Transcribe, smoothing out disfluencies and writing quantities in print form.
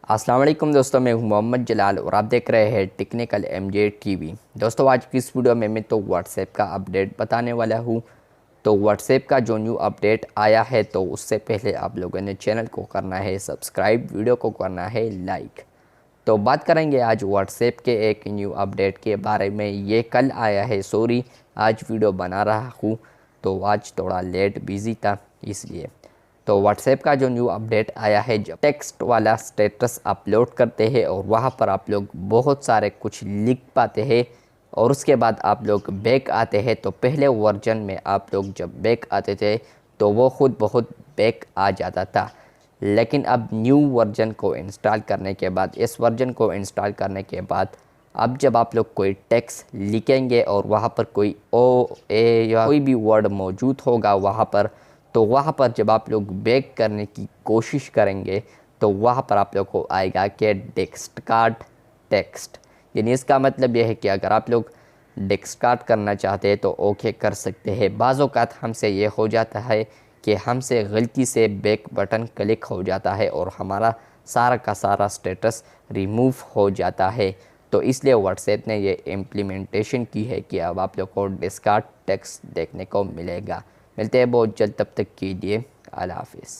अस्सलाम वालेकुम दोस्तों, मैं हूं मोहम्मद जलाल और आप देख रहे हैं टेक्निकल एमजे टीवी। दोस्तों, आज की इस वीडियो में मैं तो व्हाट्सएप का अपडेट बताने वाला हूं। तो व्हाट्सएप का जो न्यू अपडेट आया है, तो उससे पहले आप लोगों ने चैनल को करना है सब्सक्राइब, वीडियो को करना है लाइक। तो बात करेंगे आज व्हाट्सएप के एक न्यू अपडेट के बारे में। ये कल आया है, सॉरी आज वीडियो बना रहा हूँ तो आज थोड़ा लेट बिज़ी था इसलिए। तो व्हाट्सएप का जो न्यू अपडेट आया है, जब टेक्स्ट वाला स्टेटस अपलोड करते हैं और वहाँ पर आप लोग बहुत सारे कुछ लिख पाते हैं और उसके बाद आप लोग बैक आते हैं। तो पहले वर्जन में आप लोग जब बैक आते थे तो वो खुद बहुत बैक आ जाता था, लेकिन अब न्यू वर्जन को इंस्टॉल करने के बाद, इस वर्जन को इंस्टॉल करने के बाद अब जब आप लोग कोई टेक्स्ट लिखेंगे और वहाँ पर कोई ओ ए या कोई भी वर्ड मौजूद होगा वहाँ पर, तो वहाँ पर जब आप लोग बैक करने की कोशिश करेंगे तो वहाँ पर आप लोग को आएगा कि डिस्कार्ड टेक्स्ट। यानी इसका मतलब यह है कि अगर आप लोग डिस्कार्ड करना चाहते हैं तो ओके कर सकते हैं। बाज़ औक़ात हमसे ये हो जाता है कि हमसे गलती से बैक बटन क्लिक हो जाता है और हमारा सारा का सारा स्टेटस रिमूव हो जाता है। तो इसलिए व्हाट्सएप ने ये इम्प्लीमेंटेशन की है कि अब आप लोग को डिस्कार्ड टेक्स्ट देखने को मिलेगा। मिलते हैं बहुत जल्द, तब तक कीजिए अल्लाह हाफ़िज़।